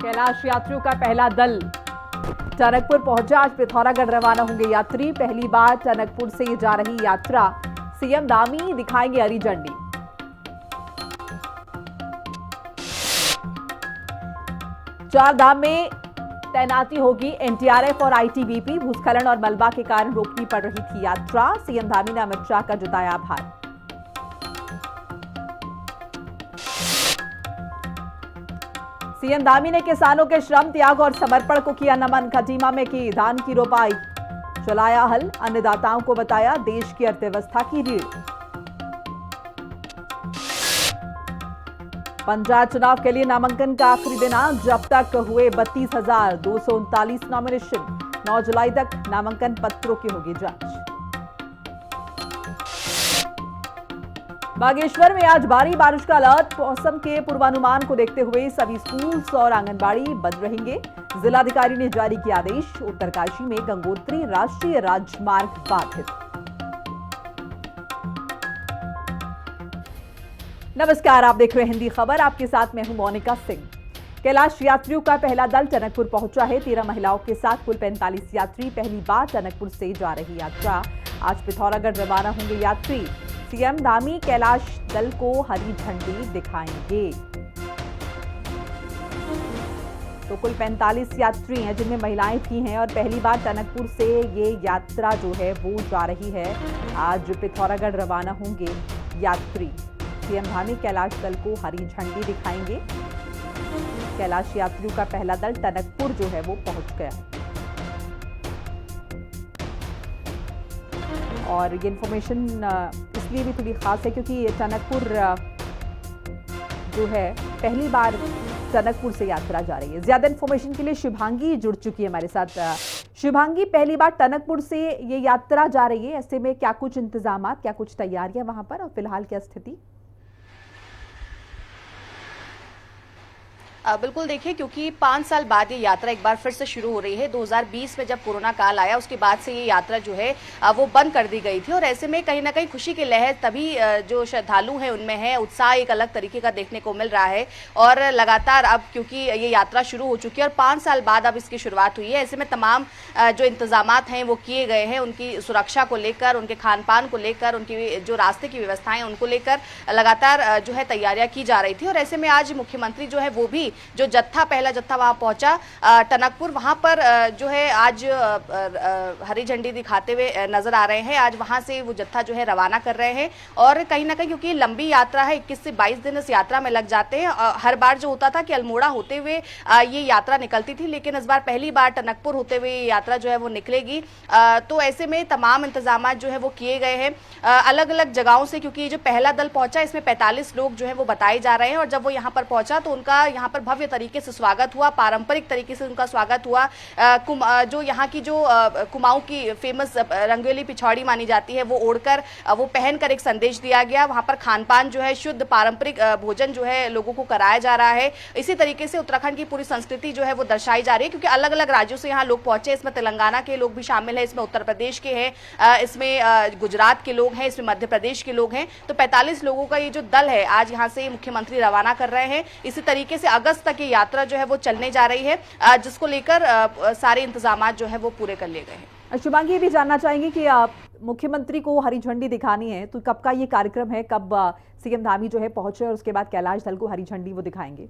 कैलाश यात्रियों का पहला दल टनकपुर पहुंचा। आज पिथौरागढ़ रवाना होंगे यात्री। पहली बार टनकपुर से जा रही यात्रा। सीएम धामी दिखाएंगे हरी झंडी। चार धाम में तैनाती होगी एनडीआरएफ और आईटीबीपी। भूस्खलन और मलबा के कारण रोकनी पड़ रही थी यात्रा। सीएम धामी ने अमित शाह का जताया आभार। सीएम धामी ने किसानों के श्रम त्याग और समर्पण को किया नमन। खटीमा में की धान की रोपाई, चलाया हल। अन्नदाताओं को बताया देश की अर्थव्यवस्था की रीढ़। पंचायत चुनाव के लिए नामांकन का आखिरी दिन आज। अब तक हुए 32,239 नॉमिनेशन। 9 जुलाई तक नामांकन पत्रों की होगी जांच। बागेश्वर में आज भारी बारिश का अलर्ट। मौसम के पूर्वानुमान को देखते हुए सभी स्कूल और आंगनबाड़ी बंद रहेंगे। जिलाधिकारी ने जारी किया आदेश। उत्तरकाशी में गंगोत्री राष्ट्रीय राजमार्ग बाधित। नमस्कार, आप देख रहे हैं हिंदी खबर। आपके साथ मैं हूं मोनिका सिंह। कैलाश यात्रियों का पहला दल टनकपुर पहुंचा है। 13 महिलाओं के साथ कुल 45 यात्री। पहली बार टनकपुर से जा रही यात्रा। आज पिथौरागढ़ रवाना होंगे यात्री। सीएम धामी कैलाश दल को हरी झंडी दिखाएंगे। तो कुल 45 यात्री हैं जिनमें महिलाएं भी हैं और पहली बार टनकपुर से ये यात्रा जो है वो जा रही है। आज पिथौरागढ़ रवाना होंगे यात्री। सीएम धामी कैलाश दल को हरी झंडी दिखाएंगे। कैलाश यात्रियों का पहला दल टनकपुर जो है वो पहुंच गया। और ये इन्फॉर्मेशन इसलिए भी थोड़ी खास है क्योंकि टनकपुर जो है पहली बार टनकपुर से यात्रा जा रही है। ज्यादा इन्फॉर्मेशन के लिए शुभांगी जुड़ चुकी है हमारे साथ। शुभांगी, पहली बार टनकपुर से ये यात्रा जा रही है, ऐसे में क्या कुछ इंतजाम, क्या कुछ तैयारियां वहां पर और फिलहाल क्या स्थिति? बिल्कुल देखिए, क्योंकि 5 साल बाद ये यात्रा एक बार फिर से शुरू हो रही है। 2020 में जब कोरोना काल आया उसके बाद से ये यात्रा जो है वो बंद कर दी गई थी और ऐसे में कहीं ना कहीं खुशी की लहर तभी जो श्रद्धालु हैं उनमें है। उत्साह एक अलग तरीके का देखने को मिल रहा है और लगातार अब क्योंकि ये यात्रा शुरू हो चुकी है और 5 साल बाद अब इसकी शुरुआत हुई है, ऐसे में तमाम जो इंतजामात हैं वो किए गए हैं। उनकी सुरक्षा को लेकर, उनके खान पान को लेकर, उनकी जो रास्ते की व्यवस्थाएं हैं उनको लेकर लगातार जो है तैयारियां की जा रही थी। और ऐसे में आज मुख्यमंत्री जो है वो भी जो पहला जत्था वहां पहुंचा टनकपुर, वहां पर जो है आज हरी झंडी दिखाते हुए नजर आ रहे हैं। आज वहां से वो जत्था जो है रवाना कर रहे हैं और कहीं ना कहीं क्योंकि लंबी यात्रा है, 21 से 22 दिन इस यात्रा में लग जाते हैं। हर बार जो होता था कि अल्मोड़ा होते हुए ये यात्रा निकलती थी, लेकिन इस बार पहली बार टनकपुर होते हुए ये यात्रा जो है वो निकलेगी। तो ऐसे में तमाम इंतजाम जो है वो किए गए हैं अलग अलग जगहों से, क्योंकि जो पहला दल पहुंचा इसमें 45 लोग जो है वो बताए जा रहे हैं और जब वो यहाँ पर पहुंचा तो उनका यहाँ पर भव्य तरीके से स्वागत हुआ, पारंपरिक तरीके से उनका स्वागत हुआ। जो यहाँ की जो कुमाऊं की फेमस रंगोली पिछौड़ी मानी जाती है वो ओढ़कर, वो पहनकर एक संदेश दिया गया। वहां पर खान पान जो है, शुद्ध पारंपरिक भोजन जो है लोगों को कराया जा रहा है। इसी तरीके से उत्तराखंड की पूरी संस्कृति जो है वो दर्शाई जा रही है, क्योंकि अलग अलग राज्यों से यहाँ लोग पहुंचे। इसमें तेलंगाना के लोग भी शामिल है, इसमें उत्तर प्रदेश के हैं, इसमें गुजरात के लोग हैं, इसमें मध्य प्रदेश के लोग हैं। तो 45 लोगों का ये जो दल है आज यहाँ से मुख्यमंत्री रवाना कर रहे हैं। इसी तरीके से अगस्त तक ये यात्रा जो है वो चलने जा रही है, जिसको लेकर सारे इंतजाम जो है वो पूरे कर लिए गए हैं। शुभांगी, ये भी जानना चाहेंगे कि मुख्यमंत्री को हरी झंडी दिखानी है तो कब का ये कार्यक्रम है, कब सीएम धामी जो है पहुंचे और उसके बाद कैलाश दल को हरी झंडी वो दिखाएंगे?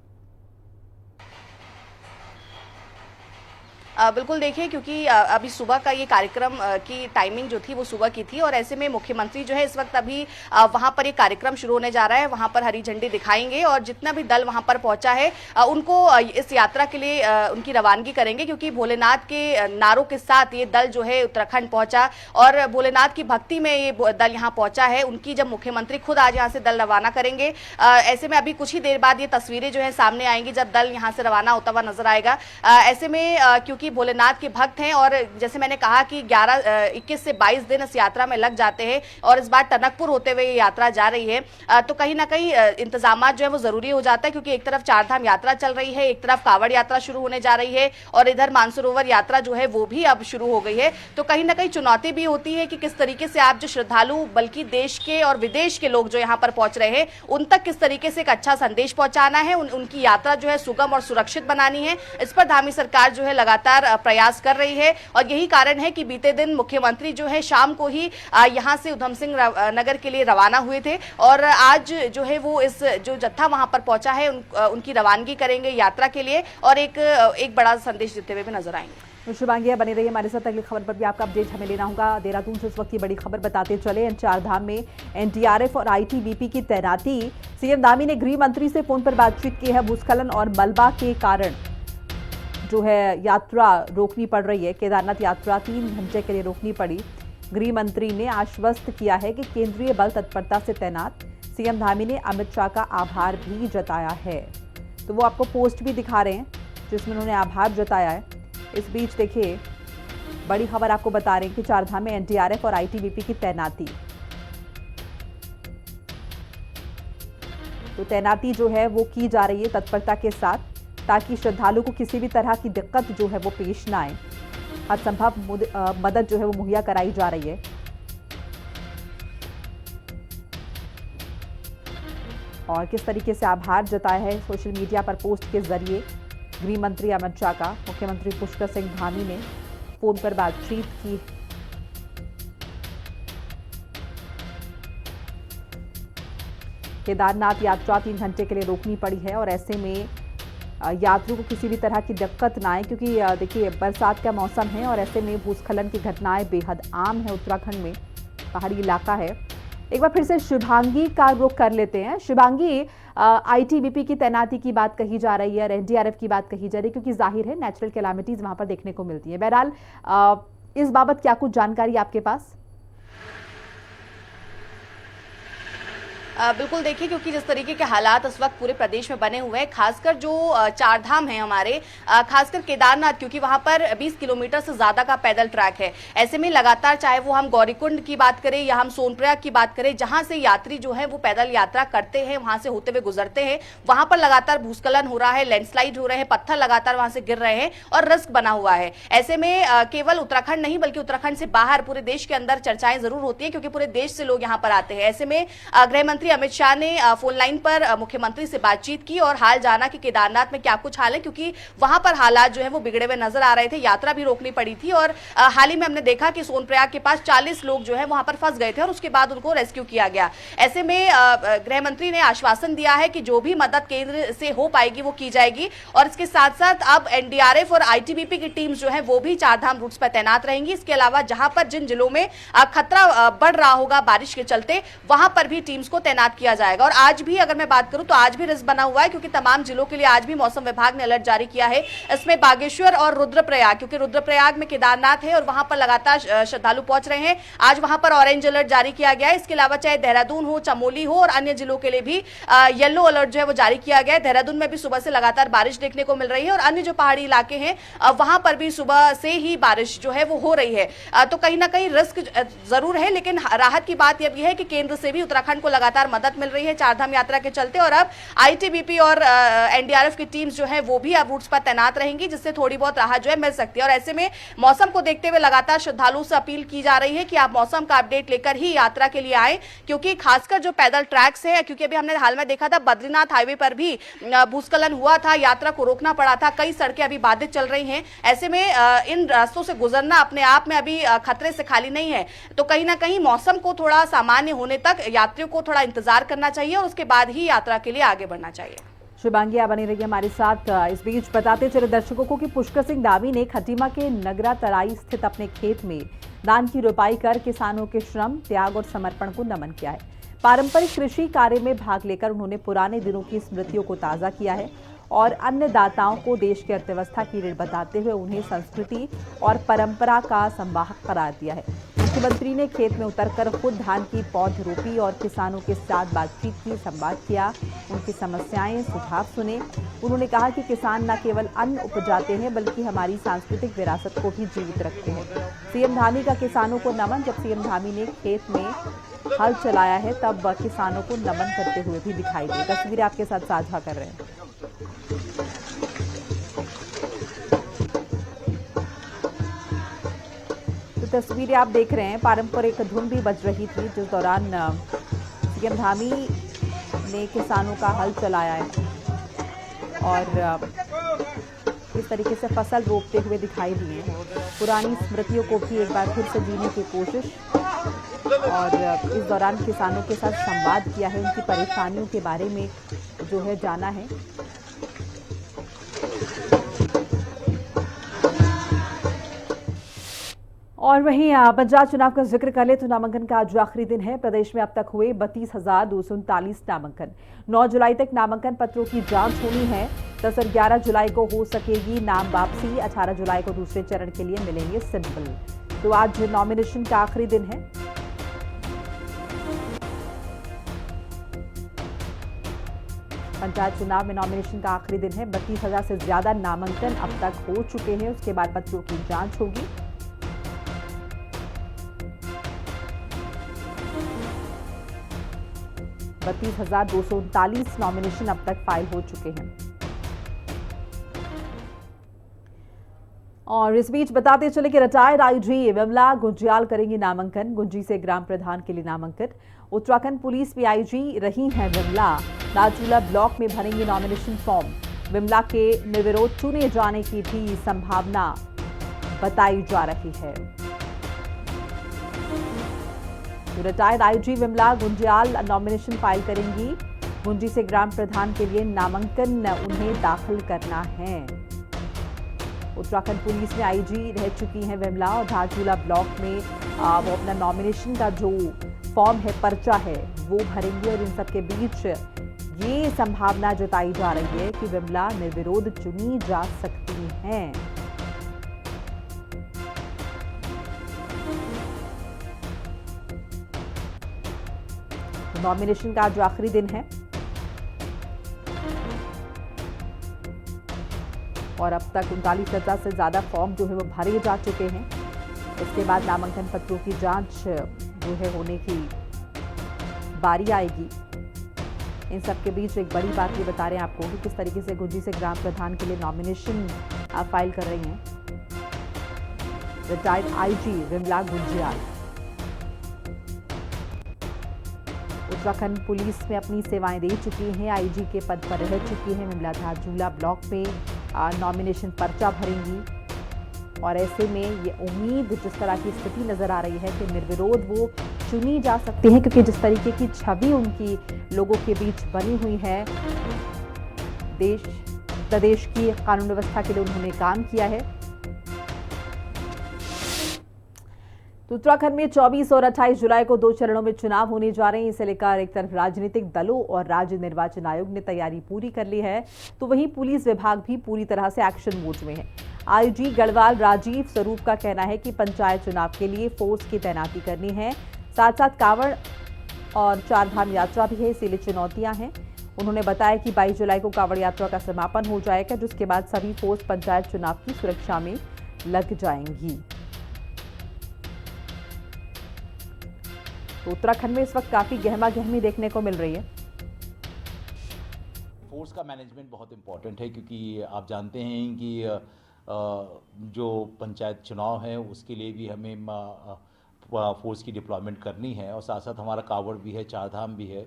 बिल्कुल देखिए, क्योंकि अभी सुबह का ये कार्यक्रम की टाइमिंग जो थी वो सुबह की थी और ऐसे में मुख्यमंत्री जो है इस वक्त अभी वहां पर ये कार्यक्रम शुरू होने जा रहा है, वहां पर हरी झंडी दिखाएंगे और जितना भी दल वहां पर पहुंचा है उनको इस यात्रा के लिए उनकी रवानगी करेंगे, क्योंकि भोलेनाथ के नारों के साथ ये दल जो है उत्तराखंड पहुंचा और भोलेनाथ की भक्ति में ये दल यहाँ पहुंचा है। उनकी जब मुख्यमंत्री खुद आज यहाँ से दल रवाना करेंगे, ऐसे में अभी कुछ ही देर बाद ये तस्वीरें जो है सामने आएंगी जब दल यहाँ से रवाना होता हुआ नजर आएगा। ऐसे में क्योंकि भोलेनाथ के भक्त हैं और जैसे मैंने कहा कि 21 से 22 दिन इस यात्रा में लग जाते हैं और इस बार टनकपुर होते हुए ये यात्रा जा रही है, तो कहीं ना कहीं इंतजामात जो है वो जरूरी हो जाता है, क्योंकि एक तरफ चारधाम यात्रा चल रही है, एक तरफ कांवड़ यात्रा शुरू होने जा रही है और इधर मानसरोवर यात्रा जो है वो भी अब शुरू हो गई है। तो कहीं ना कहीं चुनौती भी होती है कि किस तरीके से आप जो श्रद्धालु बल्कि देश के और विदेश के लोग जो यहाँ पर पहुंच रहे हैं उन तक किस तरीके से एक अच्छा संदेश पहुंचाना है, उनकी यात्रा जो है सुगम और सुरक्षित बनानी है। इस पर धामी सरकार जो है लगातार प्रयास कर रही है और यही कारण है कि बीते दिन मुख्यमंत्री जो है शाम को ही यहाँ से उधम सिंह नगर के लिए रवाना हुए थे और आज जो है वो इस जो जत्था वहां पर पहुंचा है उनकी रवानगी करेंगे यात्रा के लिए और एक बड़ा संदेश देते हुए भी नजर आएंगे। तो शुभांगी बने रहिए हमारे साथ, अगली खबर पर भी आपका अपडेट हमें लेना होगा। देहरादून से इस वक्त की बड़ी खबर बताते चले। चारधाम में एनडीआरएफ और आईटीबीपी की तैनाती। सीएम धामी ने गृह मंत्री से फोन पर बातचीत की है। भूस्खलन और मलबा के कारण जो है यात्रा रोकनी पड़ रही है। केदारनाथ यात्रा 3 घंटे के लिए रोकनी पड़ी। गृह मंत्री ने आश्वस्त किया है कि केंद्रीय बल तत्परता से तैनात। सीएम धामी ने अमित शाह का आभार भी जताया है। तो वो आपको पोस्ट भी दिखा रहे हैं जिसमें उन्होंने आभार जताया है। इस बीच देखिए बड़ी खबर आपको बता रहे हैं कि चारधाम में एनडीआरएफ और आईटीबीपी की तैनाती। तो तैनाती जो है वो की जा रही है तत्परता के साथ, ताकि श्रद्धालु को किसी भी तरह की दिक्कत जो है वो पेश ना आए। हर संभव मदद जो है वो मुहैया कराई जा रही है। और किस तरीके से आभार जताया है सोशल मीडिया पर पोस्ट के जरिए गृह मंत्री अमित शाह का। मुख्यमंत्री पुष्कर सिंह धामी ने फोन पर बातचीत की। केदारनाथ यात्रा 3 घंटे के लिए रोकनी पड़ी है और ऐसे में यात्रियों को किसी भी तरह की दिक्कत ना आए, क्योंकि देखिए बरसात का मौसम है और ऐसे में भूस्खलन की घटनाएं बेहद आम है। उत्तराखंड में पहाड़ी इलाका है। एक बार फिर से शुभांगी का रुख कर लेते हैं। शुभांगी, आईटीबीपी की तैनाती की बात कही जा रही है और एनडीआरएफ की बात कही जा रही है, क्योंकि जाहिर है नेचुरल कैलामिटीज वहां पर देखने को मिलती है। बहरहाल इस बाबत क्या कुछ जानकारी आपके पास? बिल्कुल देखिए, क्योंकि जिस तरीके के हालात इस वक्त पूरे प्रदेश में बने हुए हैं, खासकर जो चारधाम है हमारे, खासकर केदारनाथ, क्योंकि वहां पर 20 किलोमीटर से ज्यादा का पैदल ट्रैक है। ऐसे में लगातार चाहे वो हम गौरीकुंड की बात करें या हम सोनप्रयाग की बात करें, जहां से यात्री जो है वो पैदल यात्रा करते हैं, वहां से होते हुए गुजरते हैं, वहां पर लगातार भूस्खलन हो रहा है, लैंडस्लाइड हो रहे हैं, पत्थर लगातार वहां से गिर रहे हैं और रिस्क बना हुआ है। ऐसे में केवल उत्तराखंड नहीं बल्कि उत्तराखंड से बाहर पूरे देश के अंदर चर्चाएं जरूर होती है, क्योंकि पूरे देश से लोग यहाँ पर आते हैं। ऐसे में गृह मंत्री अमित शाह ने फोन लाइन पर मुख्यमंत्री से बातचीत की और हाल जाना कि केदारनाथ में क्या कुछ हाल है, क्योंकि वहां पर हालात जो है वो बिगड़े हुए नजर आ रहे थे। यात्रा भी रोकनी पड़ी थी और हाल ही में हमने देखा कि सोनप्रयाग के पास 40 लोग जो है वहां पर फंस गए थे और उसके बाद उनको रेस्क्यू किया गया। ऐसे में गृह मंत्री ने आश्वासन दिया है कि जो भी मदद केंद्र से हो पाएगी वो की जाएगी और इसके साथ साथ अब एनडीआरएफ और आईटीबीपी की टीम्स जो है वो भी चारधाम रूट्स पर तैनात रहेंगी। इसके अलावा जहां पर जिन जिलों में खतरा बढ़ रहा होगा बारिश के चलते, वहां पर भी टीम्स को तैनात किया जाएगा। और आज भी अगर मैं बात करूं तो आज भी रिस्क बना हुआ है, क्योंकि तमाम जिलों के लिए आज भी मौसम विभाग ने अलर्ट जारी किया है। इसमें बागेश्वर और रुद्रप्रयाग, क्योंकि रुद्रप्रयाग में केदारनाथ है और वहां पर लगातार श्रद्धालु पहुंच रहे हैं, आज वहां पर ऑरेंज अलर्ट जारी किया गया है। इसके अलावा चाहे देहरादून हो, चमोली हो और अन्य जिलों के लिए भी येलो अलर्ट जो है वो जारी किया गया है। देहरादून में भी सुबह से लगातार बारिश देखने को मिल रही है और अन्य जो पहाड़ी इलाके हैं वहां पर भी सुबह से ही बारिश जो है वो हो रही है। तो कहीं ना कहीं रिस्क जरूर है, लेकिन राहत की बात यह है कि केंद्र से भी उत्तराखंड को लगातार मदद मिल रही है चारधाम यात्रा के चलते, और अब आईटीबीपी और एनडीआरएफ की टीम्स जो है वो भी अब रूट्स पर तैनात रहेंगी, जिससे थोड़ी बहुत राहत जो है मिल सकती है। और ऐसे में मौसम को देखते हुए लगातार श्रद्धालुओं से अपील की जा रही है कि आप मौसम का अपडेट लेकर ही यात्रा के लिए आए, क्योंकि खासकर जो पैदल ट्रैक्स है, क्योंकि अभी हमने हाल में देखा था बद्रीनाथ हाईवे पर भी भूस्खलन हुआ था, यात्रा को रोकना पड़ा था, कई सड़कें अभी बाधित चल रही हैं। ऐसे में इन रास्तों से गुजरना अपने आप में अभी खतरे से खाली नहीं है। तो कहीं ना कहीं मौसम को थोड़ा सामान्य होने तक यात्रियों को थोड़ा इंतजार करना चाहिए और उसके बाद ही यात्रा के लिए आगे बढ़ना चाहिए। शुभांगी बनी रही हमारे साथ। इस बीच बताते चले दर्शकों को कि पुष्कर सिंह धामी ने खटीमा के नगरा तराई स्थित अपने खेत में धान की रोपाई कर किसानों के श्रम, त्याग और समर्पण को नमन किया है। पारंपरिक कृषि कार्य में भाग लेकर उन्होंने पुराने दिनों की स्मृतियों को ताज़ा किया है और अन्नदाताओं को देश की अर्थव्यवस्था की रीढ़ बताते हुए उन्हें संस्कृति और परंपरा का संवाहक करार दिया है। मुख्यमंत्री ने खेत में उतरकर खुद धान की पौध रोपी और किसानों के साथ बातचीत की, संवाद किया, उनकी समस्याएं, सुझाव सुने। उन्होंने कहा कि किसान न केवल अन्न उपजाते हैं बल्कि हमारी सांस्कृतिक विरासत को भी जीवित रखते हैं। सीएम धामी का किसानों को नमन। जब सीएम धामी ने खेत में हल चलाया है तब किसानों को नमन करते हुए भी दिखाई दी। तस्वीरें आपके साथ साझा कर रहे हैं। तस्वीरें आप देख रहे हैं, पारंपरिक धुन भी बज रही थी जिस दौरान सीएम धामी ने किसानों का हल चलाया है और इस तरीके से फसल रोपते हुए दिखाई दिए। पुरानी स्मृतियों को भी एक बार फिर से जीने की कोशिश और इस दौरान किसानों के साथ संवाद किया है, उनकी परेशानियों के बारे में जो है जाना है। और वहीं पंचायत चुनाव का जिक्र कर ले तो नामांकन का आज आखिरी दिन है। प्रदेश में अब तक हुए 32,239 नामांकन। 9 जुलाई तक नामांकन पत्रों की जांच होनी है। 10 और 11 जुलाई को हो सकेगी नाम वापसी। 18 जुलाई को दूसरे चरण के लिए मिलेंगे सिंबल। तो आज नॉमिनेशन का आखिरी दिन है। पंचायत चुनाव में नॉमिनेशन का आखिरी दिन है। 32,000 से ज्यादा नामांकन अब तक हो चुके हैं। उसके बाद पत्रों की जांच होगी। 32,239 नॉमिनेशन अब तक फाइल हो चुके हैं। और इस बीच बताते चले कि रिटायर्ड आईजी विमला गुंजियाल करेंगी नामांकन। गुंजी से ग्राम प्रधान के लिए नामांकन। उत्तराखंड पुलिस में आईजी रही हैं विमला। राजूला ब्लॉक में भरेंगी नॉमिनेशन फॉर्म। विमला के निर्विरोध चुने जाने की भी संभावना बताई जा रही है। Retired IG Vimla Gunjiyal nomination file करेंगी। गुंजी से ग्राम प्रधान के लिए नामांकन उन्हें दाखिल करना है। उत्तराखंड पुलिस में आईजी रह चुकी हैं विमला और धारचूला ब्लॉक में वो अपना नॉमिनेशन का जो फॉर्म है, पर्चा है, वो भरेंगी। और इन सबके बीच ये संभावना जताई जा रही है कि विमला निर्विरोध चुनी जा सकती हैं। नॉमिनेशन का आज आखिरी दिन है और अब तक 39,000 से ज्यादा फॉर्म जो है वो भरे जा चुके हैं। इसके बाद नामांकन पत्रों की जांच जो है होने की बारी आएगी। इन सब के बीच एक बड़ी बात ये बता रहे हैं आपको कि किस तरीके से गुंजी से ग्राम प्रधान के लिए नॉमिनेशन आप फाइल कर रही हैं retired IG Vimla Gunjiyal. Uttarakhand police में अपनी सेवाएं दे चुकी हैं, आईजी के पद पर रह चुकी हैं विमला। धारचूला ब्लॉक में नॉमिनेशन पर्चा भरेंगी और ऐसे में ये उम्मीद जिस तरह की स्थिति नजर आ रही है कि निर्विरोध वो चुनी जा सकती हैं, क्योंकि जिस तरीके की छवि उनकी लोगों के बीच बनी हुई है, देश प्रदेश की कानून व्यवस्था के लिए उन्होंने काम किया है। तो उत्तराखंड में 24 और 28 जुलाई को 2 चरणों में चुनाव होने जा रहे हैं। इसे लेकर एक तरफ राजनीतिक दलों और राज्य निर्वाचन आयोग ने तैयारी पूरी कर ली है, तो वहीं पुलिस विभाग भी पूरी तरह से एक्शन मोड में है। आईजी गढ़वाल राजीव स्वरूप का कहना है कि पंचायत चुनाव के लिए फोर्स की तैनाती करनी है। साथ साथ कांवड़ और चारधाम यात्रा भी है, इसीलिए चुनौतियां हैं। उन्होंने बताया कि 22 जुलाई को कांवड़ यात्रा का समापन हो जाएगा, जिसके बाद सभी फोर्स पंचायत चुनाव की सुरक्षा में लग जाएंगी। तो उत्तराखंड में इस वक्त काफी गहमा गहमी देखने को मिल रही है। फोर्स का मैनेजमेंट बहुत इम्पॉर्टेंट है, क्योंकि आप जानते हैं कि जो पंचायत चुनाव है उसके लिए भी हमें फोर्स की डिप्लॉयमेंट करनी है और साथ साथ हमारा कांवड़ भी है, चारधाम भी है।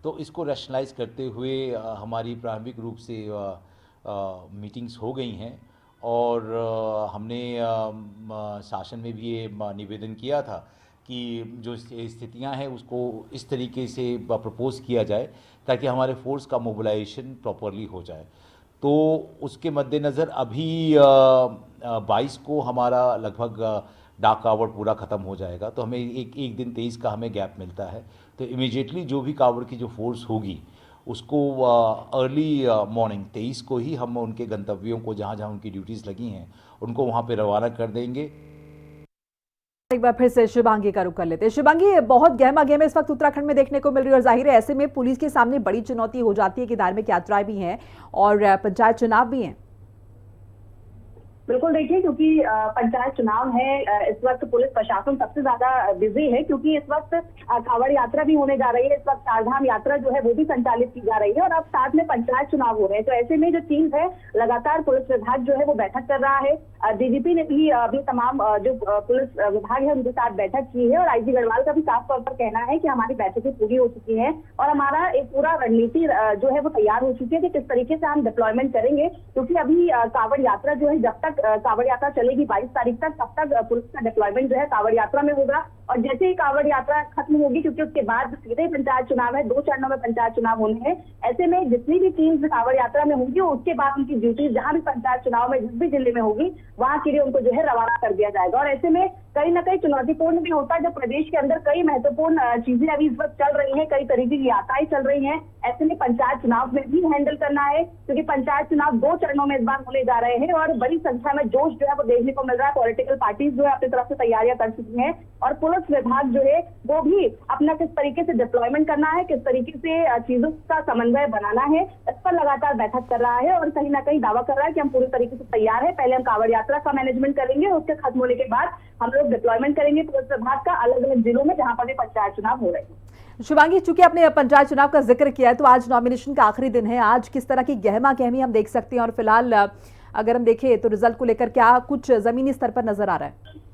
तो इसको रैशनलाइज करते हुए हमारी प्रारंभिक रूप से मीटिंग्स हो गई हैं और हमने शासन में भी ये निवेदन किया था कि जो स्थितियां हैं उसको इस तरीके से प्रपोज किया जाए ताकि हमारे फोर्स का मोबिलाइजेशन प्रॉपरली हो जाए। तो उसके मद्देनज़र अभी 22 को हमारा लगभग डाक कावड़ पूरा ख़त्म हो जाएगा, तो हमें एक दिन 23 का हमें गैप मिलता है। तो इमीडिएटली जो भी कावड़ की जो फोर्स होगी उसको अर्ली मॉर्निंग 23 को ही हम उनके गंतव्यों को जहाँ जहाँ उनकी ड्यूटीज़ लगी हैं उनको वहाँ पे रवाना कर देंगे। एक बार फिर से शुभांगी का रुख कर लेते हैं। शुभांगी, बहुत गहमा गहमा इस वक्त उत्तराखंड में देखने को मिल रही है और जाहिर है ऐसे में पुलिस के सामने बड़ी चुनौती हो जाती है कि धार्मिक यात्राएं भी हैं और पंचायत चुनाव भी हैं। बिल्कुल, देखिए, क्योंकि पंचायत चुनाव है, इस वक्त पुलिस प्रशासन सबसे ज्यादा बिजी है, क्योंकि इस वक्त कांवड़ यात्रा भी होने जा रही है, इस वक्त चारधाम यात्रा जो है वो भी संचालित की जा रही है और अब साथ में पंचायत चुनाव हो रहे हैं। तो ऐसे में जो टीम है, लगातार पुलिस विभाग जो है वो बैठक कर रहा है। डीजीपी ने भी अभी तमाम जो पुलिस विभाग है उनके साथ बैठक की है और आईजी गढ़वाल का भी साफ तौर पर कहना है कि हमारी बैठकें पूरी हो चुकी हैं और हमारा एक पूरा रणनीति जो है वो तैयार हो चुकी है कि किस तरीके से हम डिप्लॉयमेंट करेंगे, क्योंकि अभी कांवड़ यात्रा जो है, जब तक कांवड़ यात्रा चलेगी 22 तारीख तक, तब तक पुलिस का डिप्लॉयमेंट जो है कांवड़ यात्रा में होगा और जैसे ही कांवड़ यात्रा खत्म होगी, क्योंकि उसके बाद सीधे पंचायत चुनाव है, 2 चरणों में पंचायत चुनाव होने हैं। ऐसे में जितनी भी टीम्स कांवड़ यात्रा में होंगी उसके बाद उनकी ड्यूटी जहां भी पंचायत चुनाव में जिस भी जिले में होगी वहां के लिए उनको जो है रवाना कर दिया जाएगा। और ऐसे में कहीं ना कहीं चुनौतीपूर्ण भी होता है जब प्रदेश के अंदर कई महत्वपूर्ण चीजें अभी इस वक्त चल रही हैं, कई तरीके की यात्राएं चल रही हैं। ऐसे में पंचायत चुनाव में भी हैंडल करना है, क्योंकि पंचायत चुनाव 2 चरणों में इस बार होने जा रहे हैं और बड़ी संख्या में जोश जो है वो देखने को मिल रहा है। पॉलिटिकल पार्टीज जो है अपनी तरफ से तैयारियां कर चुकी हैं और पुलिस विभाग जो है वो भी अपना किस तरीके से डिप्लॉयमेंट करना है, किस तरीके से चीजों का समन्वय बनाना है, इस पर लगातार बैठक कर रहा है और कहीं ना कहीं दावा कर रहा है कि हम पूरी तरीके से तैयार है। पहले हम कांवड़ यात्रा का मैनेजमेंट करेंगे, उसके खत्म होने के बाद हम लोग डिप्लॉयमेंट करेंगे पुलिस विभाग का अलग अलग जिलों में जहां पर भी पंचायत चुनाव हो रहे हैं। शुभांगी, चूंकि आपने पंचायत चुनाव का जिक्र किया है तो आज नॉमिनेशन का आखिरी दिन है, आज किस तरह की गहमा गहमी हम देख सकते हैं और फिलहाल अगर हम देखें तो रिजल्ट को लेकर क्या कुछ जमीनी स्तर पर नजर आ रहा है?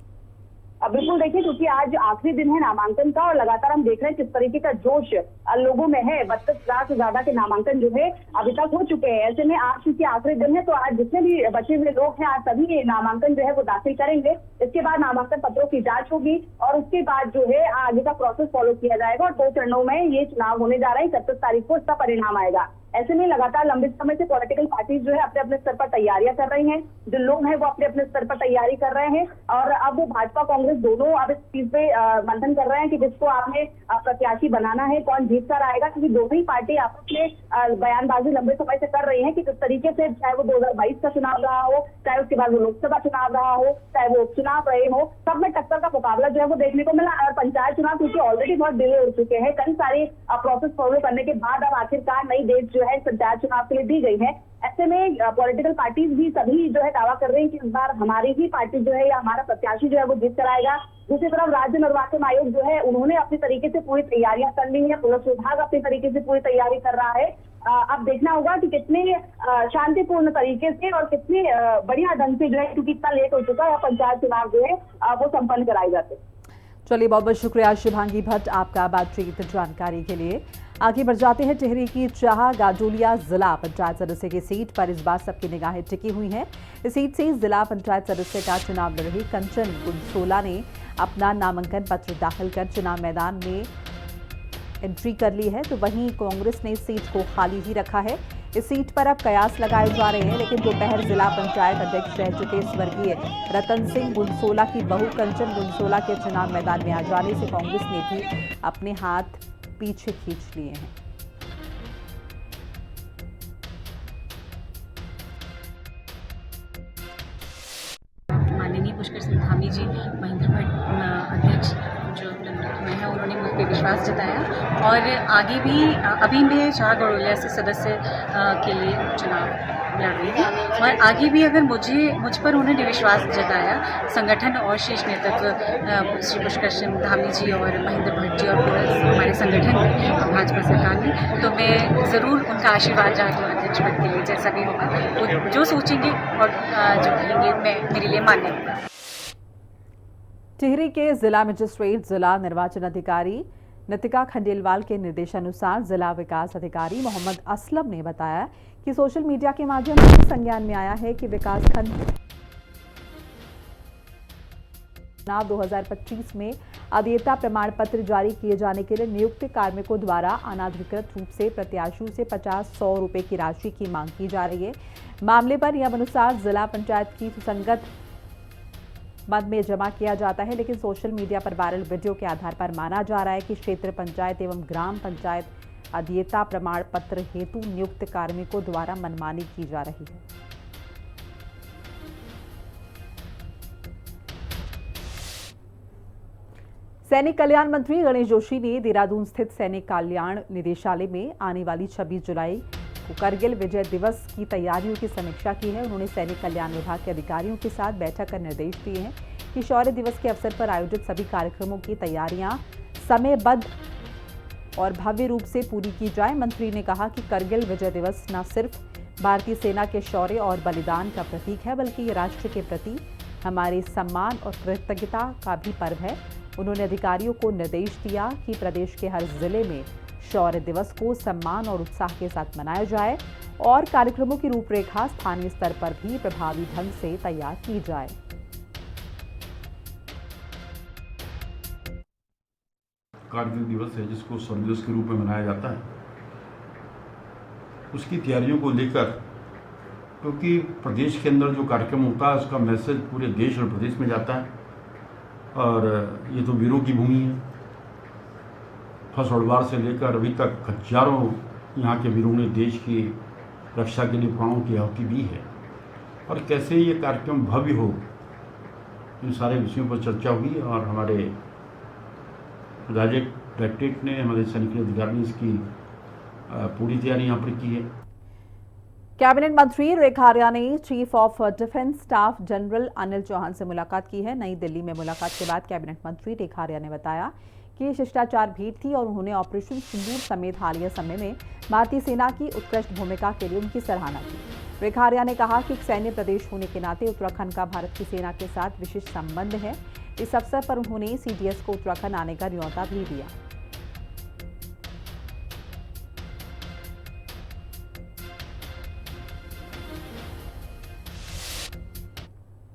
बिल्कुल, देखिए, क्योंकि आज आखिरी दिन है नामांकन का और लगातार हम देख रहे हैं किस तरीके का जोश लोगों में है। 32,000 से ज्यादा के नामांकन जो है अभी तक हो चुके हैं। ऐसे में आज क्योंकि आखिरी दिन है तो आज जितने भी बचे हुए लोग हैं आज सभी नामांकन जो है वो दाखिल करेंगे। इसके बाद नामांकन पत्रों की जांच होगी और उसके बाद जो है आगे का प्रोसेस फॉलो किया जाएगा और 2 चरणों में ये चुनाव होने जा रहा है। 31 तारीख को इसका परिणाम आएगा। ऐसे में लगातार लंबे समय से पॉलिटिकल पार्टीज जो है अपने अपने स्तर पर तैयारियां कर रही हैं, जो लोग हैं वो अपने अपने स्तर पर तैयारी कर रहे हैं और अब वो भाजपा कांग्रेस दोनों अब इस चीज पे मंथन कर रहे हैं कि जिसको आपने प्रत्याशी बनाना है, कौन जीत कर आएगा, क्योंकि दोनों ही पार्टी आपस में बयानबाजी लंबे समय से कर रही है कि किस तरीके से, चाहे वो 2022 का चुनाव रहा हो, चाहे उसके बाद वो लोकसभा चुनाव रहा हो, चाहे वो उपचुनाव रहे हो, सब में टक्कर का मुकाबला जो है वो देखने को मिला। और पंचायत चुनाव क्योंकि ऑलरेडी बहुत डिले हो चुके हैं, कई सारी प्रोसेस फॉलो करने के बाद अब आखिरकार नई डेट जो है पंचायत चुनाव के लिए दी गई है। ऐसे में पॉलिटिकल पार्टीज भी सभी जो है दावा कर रही हैं कि इस बार हमारी ही पार्टी जो है या हमारा प्रत्याशी जो है वो जीत कर आएगा। दूसरी तरफ राज्य निर्वाचन आयोग जो है उन्होंने अपनी तरीके से पूरी तैयारियां कर ली है, पुलिस विभाग अपनी तरीके से पूरी तैयारी कर रहा है। अब देखना होगा कि कितने शांतिपूर्ण तरीके से और कितने बढ़िया ढंग से जो है, क्योंकि इतना लेट हो चुका है, पंचायत चुनाव जो है वो संपन्न कराए जाते। चलिए, बहुत बहुत शुक्रिया शुभांगी भट्ट आपका बातचीत जानकारी के लिए। आगे बढ़ जाते हैं। टिहरी की चाह गाजोलिया जिला पंचायत सदस्य की सीट पर इस बार सबकी निगाहें टिकी हुई हैं। इस सीट से जिला पंचायत सदस्य का चुनाव लड़ रही कंचन गुनसोला ने अपना नामांकन पत्र दाखिल कर चुनाव मैदान में एंट्री कर ली है, तो वहीं कांग्रेस ने इस सीट को खाली ही रखा है। इस सीट पर अब कयास लगाए जा रहे हैं, लेकिन दोपहर जिला पंचायत अध्यक्ष रह चुके स्वर्गीय रतन सिंह गुनसोला की बहू कंचन गुनसोला के चुनाव मैदान में आ जाने से कांग्रेस ने भी अपने हाथ पीछे खींच लिए हैं। माननीय पुष्कर सिंह धामी जी, महेंद्र भट्ट अध्यक्ष जो नेतृत्व में है, उन्होंने मुझ पर विश्वास जताया और आगे भी अभी मैं चाह गड़ोलिया से सदस्य के लिए चुनाव लड़ रही हूँ और आगे भी अगर मुझ पर उन्होंने विश्वास जताया, संगठन और शीर्ष नेतृत्व श्री पुष्कर सिंह धामी जी और महेंद्र भट्ट जी और पूरे हमारे संगठन में, भाजपा सरकार में, तो मैं ज़रूर उनका आशीर्वाद चाहती हूँ अध्यक्ष पद के लिए। जैसा भी होगा वो जो सोचेंगे और जो कहेंगे मैं मेरे लिए मान्य होगा। टिहरी के जिला मजिस्ट्रेट जिला निर्वाचन अधिकारी नितिका खंडेलवाल के निर्देशानुसार जिला विकास अधिकारी मोहम्मद असलम ने बताया कि सोशल मीडिया के माध्यम से संज्ञान में आया है कि विकास खंड चुनाव 2025 में अधीरता प्रमाण पत्र जारी किए जाने के लिए नियुक्त कार्मिकों द्वारा अनाधिकृत रूप से प्रत्याशियों से 50-100 रुपए की राशि की मांग की जा रही है। मामले पर नियमानुसार जिला पंचायत की सुसंगत मद में जमा किया जाता है, लेकिन सोशल मीडिया पर वायरल वीडियो के आधार पर माना जा रहा है कि क्षेत्र पंचायत एवं ग्राम पंचायत अधीरता प्रमाण पत्र हेतु नियुक्त कार्मिकों द्वारा मनमानी की जा रही है। सैनिक कल्याण मंत्री गणेश जोशी ने देहरादून स्थित सैनिक कल्याण निदेशालय में आने वाली 26 जुलाई को करगिल विजय दिवस की तैयारियों की समीक्षा की है। उन्होंने सैनिक कल्याण विभाग के अधिकारियों के साथ बैठक कर निर्देश दिए हैं कि शौर्य दिवस के अवसर पर आयोजित सभी कार्यक्रमों की तैयारियां समयबद्ध और भव्य रूप से पूरी की जाए। मंत्री ने कहा कि करगिल विजय दिवस न सिर्फ भारतीय सेना के शौर्य और बलिदान का प्रतीक है, बल्कि ये राष्ट्र के प्रति हमारे सम्मान और कृतज्ञता का भी पर्व है। उन्होंने अधिकारियों को निर्देश दिया कि प्रदेश के हर जिले में शौर्य दिवस को सम्मान और उत्साह के साथ मनाया जाए और कार्यक्रमों की रूपरेखा स्थानीय स्तर पर भी प्रभावी ढंग से तैयार की जाए। कारगिल दिवस है जिसको शौर्य दिवस के रूप में मनाया जाता है, उसकी तैयारियों को लेकर, क्योंकि प्रदेश के अंदर जो कार्यक्रम होता है उसका मैसेज पूरे देश और प्रदेश में जाता है। और ये तो वीरों की भूमि है। फर्स्ट वर्ल्ड वार से लेकर अभी तक हजारों यहाँ के वीरों ने देश की रक्षा के लिए प्राणों की आहुति दी है। और कैसे ये कार्यक्रम भव्य हो, इन सारे विषयों पर चर्चा हुई और हमारे राज्य डायरेक्टरेट ने, हमारे सैनिक अधिकारी ने इसकी पूरी तैयारी यहाँ पर की है। कैबिनेट मंत्री रेखा आर्या ने chief of defence staff general Anil Chauhan से मुलाकात की है। नई दिल्ली में मुलाकात के बाद कैबिनेट मंत्री रेखा आर्या ने बताया कि ये शिष्टाचार भेंट थी और उन्होंने ऑपरेशन सिंदूर समेत हालिया समय में भारतीय सेना की उत्कृष्ट भूमिका के लिए उनकी सराहना की। रेखा आर्या ने कहा कि एक सैन्य प्रदेश होने के नाते उत्तराखंड का भारत की सेना के साथ विशेष संबंध है। इस अवसर पर उन्होंने सीडीएस को उत्तराखंड आने का न्योता भी दिया।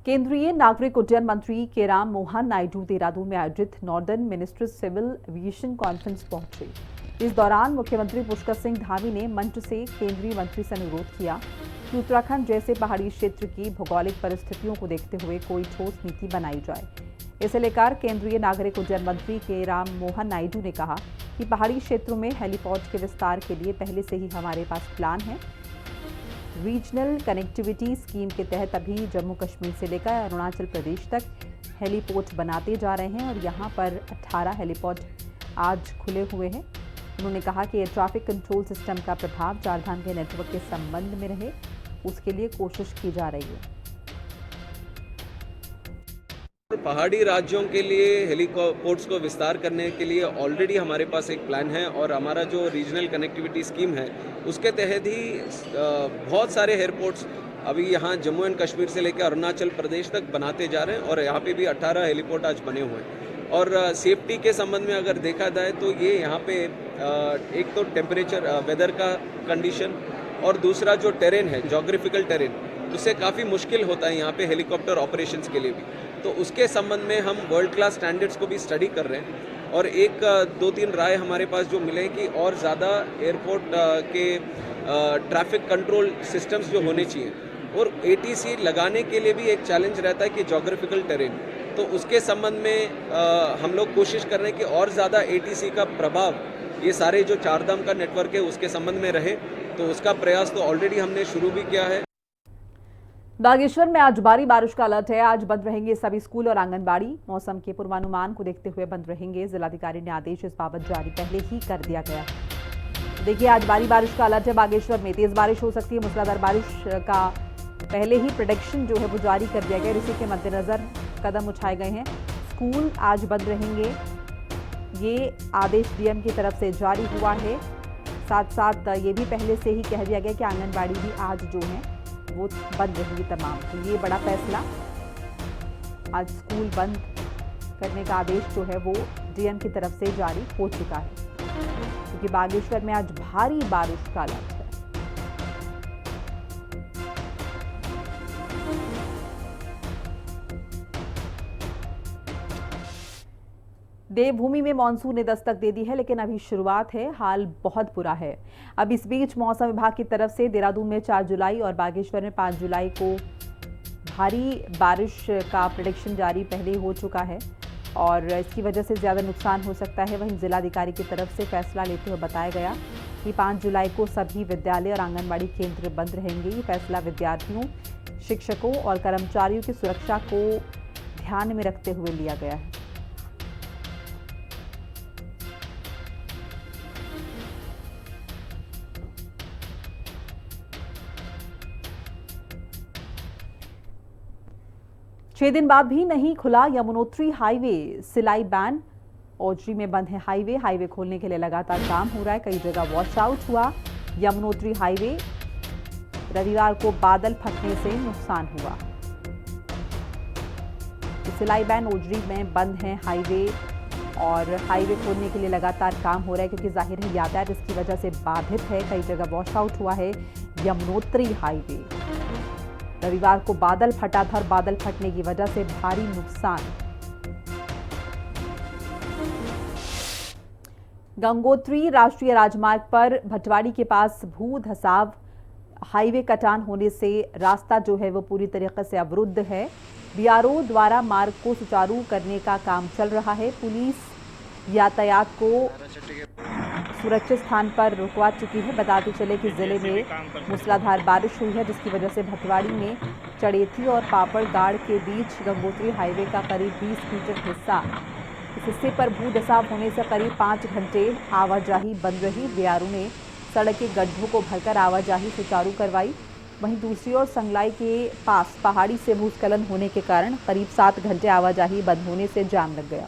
केंद्रीय नागरिक उड्डयन मंत्री के राम मोहन नायडू देहरादून में आयोजित northern ministry civil aviation conference पहुंचे। इस दौरान मुख्यमंत्री पुष्कर सिंह धामी ने मंच से केंद्रीय मंत्री से अनुरोध किया कि उत्तराखंड जैसे पहाड़ी क्षेत्र की भौगोलिक परिस्थितियों को देखते हुए कोई ठोस नीति बनाई जाए। इसे लेकर केंद्रीय नागरिक उड्डयन मंत्री के राम मोहन नायडू ने कहा कि पहाड़ी क्षेत्रों में हेलीपोर्ट के विस्तार के लिए पहले से ही हमारे पास प्लान है। रीजनल कनेक्टिविटी स्कीम के तहत अभी जम्मू कश्मीर से लेकर अरुणाचल प्रदेश तक हेलीपोर्ट बनाते जा रहे हैं और यहां पर 18 हेलीपोर्ट आज खुले हुए हैं। उन्होंने कहा कि एयर ट्रैफिक कंट्रोल सिस्टम का प्रभाव चारधाम के नेटवर्क के संबंध में रहे, उसके लिए कोशिश की जा रही है। पहाड़ी राज्यों के लिए हेलीपोर्ट्स को विस्तार करने के लिए ऑलरेडी हमारे पास एक प्लान है और हमारा जो रीजनल कनेक्टिविटी स्कीम है उसके तहत ही बहुत सारे एयरपोर्ट्स अभी यहाँ जम्मू एंड कश्मीर से लेकर अरुणाचल प्रदेश तक बनाते जा रहे हैं और यहाँ पे भी 18 हेलीपोर्ट आज बने हुए हैं। और सेफ्टी के संबंध में अगर देखा जाए तो ये यहाँ पे एक तो टेम्परेचर वेदर का कंडीशन और दूसरा जो टेरेन है, जोग्राफिकल टेरेन, उससे काफ़ी मुश्किल होता है यहाँ पे हेलीकॉप्टर ऑपरेशंस के लिए भी। तो उसके संबंध में हम वर्ल्ड क्लास स्टैंडर्ड्स को भी स्टडी कर रहे हैं और एक दो तीन राय हमारे पास जो मिले कि और ज़्यादा एयरपोर्ट के ट्रैफिक कंट्रोल सिस्टम्स जो होने चाहिए और एटीसी लगाने के लिए भी एक चैलेंज रहता है कि जोग्राफिकल टेरेन। तो उसके संबंध में हम लोग कोशिश कर रहे हैं कि और ज़्यादा एटीसी का प्रभाव ये सारे जो चारधाम का नेटवर्क है उसके संबंध में रहे। तो उसका प्रयास तो ऑलरेडी हमने शुरू भी किया है। बागेश्वर में आज भारी बारिश का अलर्ट है। आज बंद रहेंगे सभी स्कूल और आंगनबाड़ी। मौसम के पूर्वानुमान को देखते हुए बंद रहेंगे। जिलाधिकारी ने आदेश इस बाबत जारी पहले ही कर दिया गया। देखिए, आज भारी बारिश का अलर्ट है। बागेश्वर में तेज बारिश हो सकती है। मूसलाधार बारिश का पहले ही प्रेडिक्शन जो है वो जारी कर दिया गया। इसी के मद्देनजर कदम उठाए गए हैं। स्कूल आज बंद रहेंगे, ये आदेश डीएम की तरफ से जारी हुआ है। साथ साथ ये भी पहले से ही कह दिया गया कि आंगनबाड़ी भी आज जो है वो बंद रहेंगी तमाम। तो ये बड़ा फैसला, आज स्कूल बंद करने का आदेश जो है वो डीएम की तरफ से जारी हो चुका है, क्योंकि बागेश्वर में आज भारी बारिश का अलर्ट है। देवभूमि में मानसून ने दस्तक दे दी है, लेकिन अभी शुरुआत है। हाल बहुत बुरा है। अब इस बीच मौसम विभाग की तरफ से देहरादून में 4 जुलाई और बागेश्वर में 5 जुलाई को भारी बारिश का प्रेडिक्शन जारी पहले ही हो चुका है और इसकी वजह से ज़्यादा नुकसान हो सकता है। वहीं जिलाधिकारी की तरफ से फैसला लेते हुए बताया गया कि 5 जुलाई को सभी विद्यालय और आंगनबाड़ी केंद्र बंद रहेंगे। ये फैसला विद्यार्थियों, शिक्षकों और कर्मचारियों की सुरक्षा को ध्यान में रखते हुए लिया गया है। 6 दिन बाद भी नहीं खुला यमुनोत्री हाईवे, सिलाई बैन। ओजरी में बंद है हाईवे खोलने के लिए लगातार काम हो रहा है। कई जगह वॉश आउट हुआ यमुनोत्री हाईवे। रविवार को बादल फटने से नुकसान हुआ। सिलाई बैन ओजरी में बंद है हाईवे और हाईवे खोलने के लिए लगातार काम हो रहा है क्योंकि जाहिर है यातायात इसकी वजह से बाधित है। कई जगह वॉश आउट हुआ है यमुनोत्री हाईवे। रविवार को बादल फटा था और बादल फटने की वजह से भारी नुकसान। गंगोत्री राष्ट्रीय राजमार्ग पर भटवाड़ी के पास भू धसाव, हाईवे कटान होने से रास्ता जो है वो पूरी तरीके से अवरुद्ध है। बीआरओ द्वारा मार्ग को सुचारू करने का काम चल रहा है। पुलिस यातायात को सुरक्षित स्थान पर रुकवा चुकी है। बताते चले कि जिले में मूसलाधार बारिश हुई है जिसकी वजह से भटवाड़ी में चड़ेथी और पापड़गाड़ के बीच गंगोत्री हाईवे का करीब 20 मीटर हिस्सा, इस हिस्से पर भू धसाव होने से करीब 5 घंटे आवाजाही बंद रही। बीआरओ ने सड़क के गड्ढों को भरकर आवाजाही सुचारू करवाई। वहीं दूसरी ओर संगलाई के पास पहाड़ी से भूस्खलन होने के कारण करीब 7 घंटे आवाजाही बंद होने से जाम लग गया।